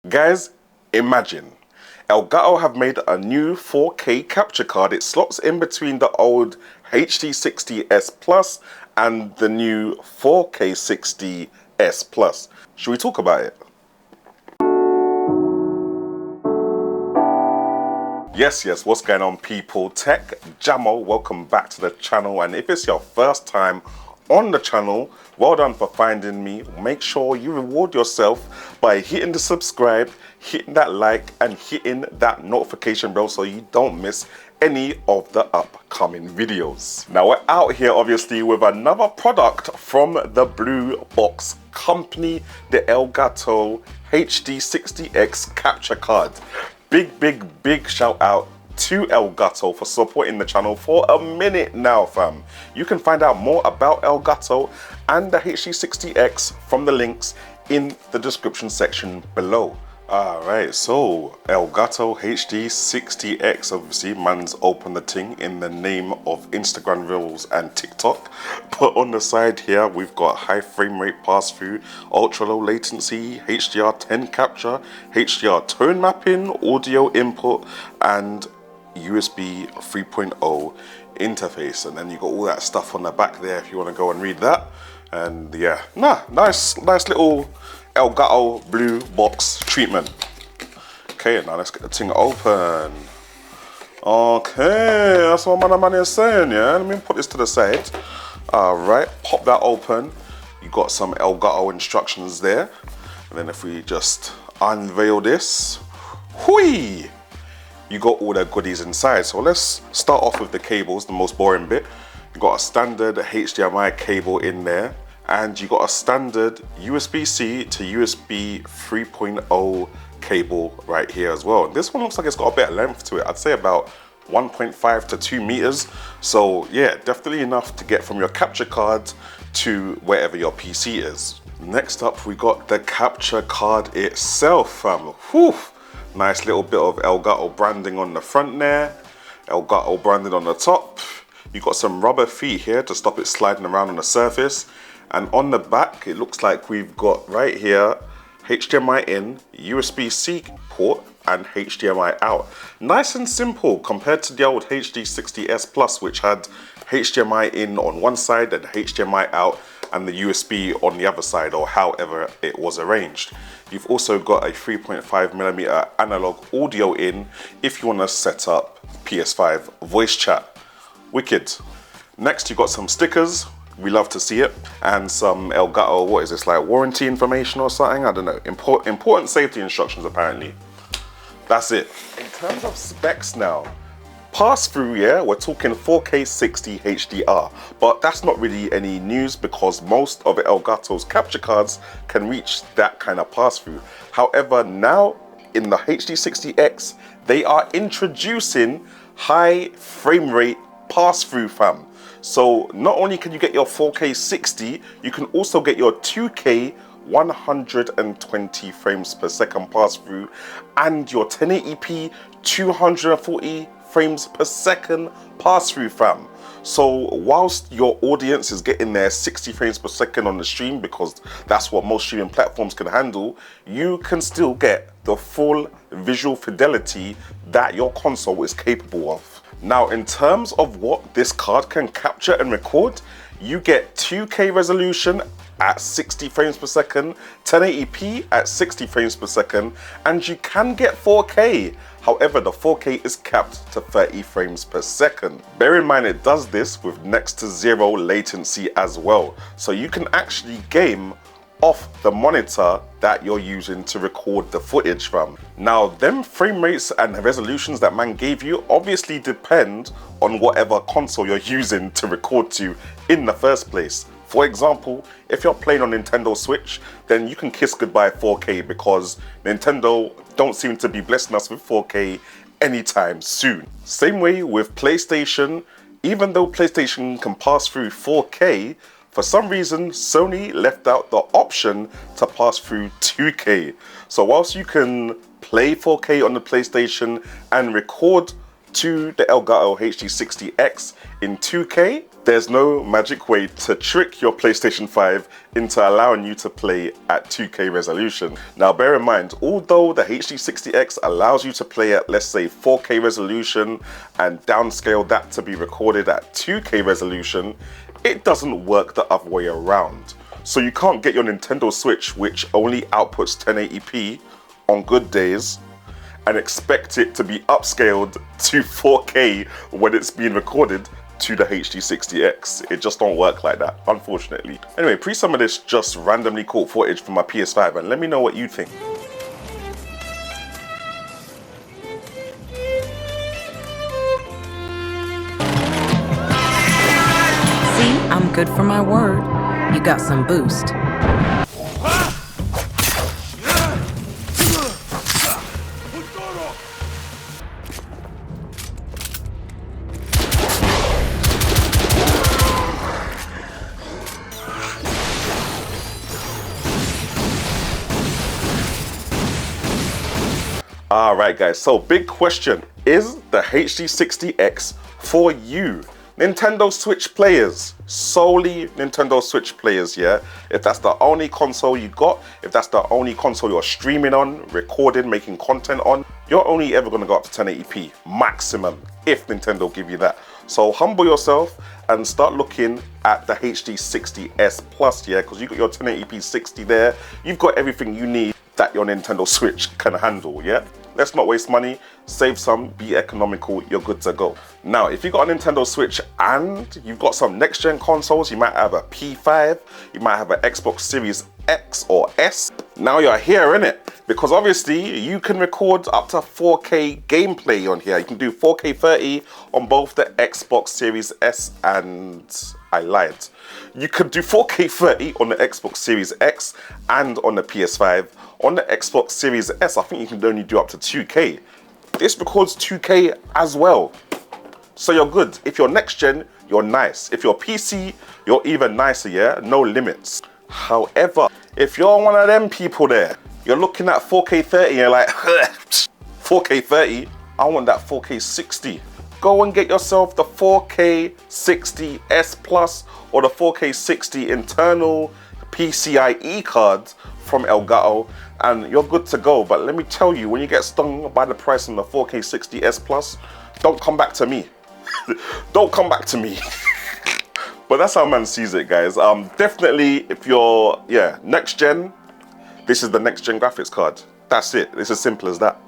Guys, imagine. Elgato have made a new 4K capture card. It slots in between the old HD60S Plus and the new 4K60S Plus. Should we talk about it? Yes, what's going on, people? Tech Jamo, welcome back to the channel. And if it's your first time on the channel, well done for finding me. Make sure you reward yourself by hitting the subscribe, hitting that like, and hitting that notification bell so you don't miss any of the upcoming videos. Now we're out here obviously with another product from the Blue Box company, the Elgato HD60X capture card. Big shout out to Elgato for supporting the channel for a minute now, fam. You can find out more about Elgato and the HD60X from the links in the description section below. Alright, so Elgato HD60X, obviously man's opened the thing in the name of Instagram Reels and TikTok. But on the side here we've got high frame rate pass through, ultra low latency, HDR10 capture, HDR tone mapping, audio input, and USB 3.0 interface. And then you got all that stuff on the back there if you want to go and read that. And yeah, nice little Elgato Blue Box treatment. Okay, now let's get the thing open. Okay, that's what my man is saying, yeah? Let me put this to the side. Alright, pop that open. You got some Elgato instructions there. And then if we just unveil this, whee! You got all the goodies inside. So let's start off with the cables, the most boring bit. You got a standard HDMI cable in there, and you got a standard USB-C to USB 3.0 cable right here as well. This one looks like it's got a bit of length to it. I'd say about 1.5 to 2 meters. So yeah, definitely enough to get from your capture card to wherever your PC is. Next up, we got the capture card itself. Whew. Nice little bit of Elgato branding on the front there. Elgato branded on the top. You got some rubber feet here to stop it sliding around on the surface. And on the back, it looks like we've got right here HDMI in, USB-C port, and HDMI out. Nice and simple compared to the old HD60S Plus, which had HDMI in on one side and HDMI out and the USB on the other side, or however it was arranged. You've also got a 3.5mm analog audio in if you want to set up PS5 voice chat. Wicked. Next, you got some stickers. We love to see it. And some Elgato, what is this, like warranty information or something? I don't know. Important safety instructions apparently. That's it. In terms of specs now, pass through, yeah, we're talking 4K 60 HDR, but that's not really any news because most of Elgato's capture cards can reach that kind of pass through. However, now in the HD60X, they are introducing high frame rate pass through, fam. So not only can you get your 4K 60, you can also get your 2K 120 frames per second pass through and your 1080p 240 frames per second pass through, fam. So whilst your audience is getting their 60 frames per second on the stream, because that's what most streaming platforms can handle, you can still get the full visual fidelity that your console is capable of. Now, in terms of what this card can capture and record, you get 2K resolution at 60 frames per second, 1080p at 60 frames per second, and you can get 4K. However, the 4K is capped to 30 frames per second. Bear in mind it does this with next to zero latency as well. So you can actually game off the monitor that you're using to record the footage from. Now, them frame rates and resolutions that man gave you obviously depend on whatever console you're using to record to in the first place. For example, if you're playing on Nintendo Switch, then you can kiss goodbye 4K because Nintendo don't seem to be blessing us with 4K anytime soon. Same way with PlayStation, even though PlayStation can pass through 4K, for some reason, Sony left out the option to pass through 2K. So whilst you can play 4K on the PlayStation and record to the Elgato HD60X in 2K, there's no magic way to trick your PlayStation 5 into allowing you to play at 2K resolution. Now bear in mind, although the HD60X allows you to play at, let's say, 4K resolution and downscale that to be recorded at 2K resolution, it doesn't work the other way around. So you can't get your Nintendo Switch, which only outputs 1080p on good days, and expect it to be upscaled to 4K when it's being recorded to the HD60X. It just don't work like that, unfortunately. Anyway, pre some of this just randomly caught footage from my PS5 and let me know what you think. See, I'm good for my word. You got some boost. Alright guys, so big question, is the HD60X for you? Nintendo Switch players, solely Nintendo Switch players, yeah? If that's the only console you got, if that's the only console you're streaming on, recording, making content on, you're only ever gonna go up to 1080p, maximum, if Nintendo give you that. So humble yourself and start looking at the HD60S Plus, yeah? Because you got your 1080p 60 there, you've got everything you need that your Nintendo Switch can handle, yeah? Let's not waste money, save some, be economical, you're good to go. Now, if you've got a Nintendo Switch and you've got some next gen consoles, you might have a P5, you might have an Xbox Series X or S. Now you're here, innit? Because obviously you can record up to 4K gameplay on here. You can do 4K 30 on both the Xbox Series S and I lied. You could do 4K 30 on the Xbox Series X and on the PS5. On the Xbox Series S, I think you can only do up to 2K. This records 2K as well. So you're good. If you're next gen, you're nice. If you're PC, you're even nicer, yeah? No limits. However, if you're one of them people there, you're looking at 4K 30 and you're like, 4K 30? I want that 4K 60. Go and get yourself the 4K 60 S Plus or the 4K 60 internal PCIe card from Elgato and you're good to go. But let me tell you, when you get stung by the price on the 4K 60 S Plus, don't come back to me. Don't come back to me. But that's how man sees it, guys. Definitely, if you're, next gen, this is the next gen graphics card. That's it. It's as simple as that.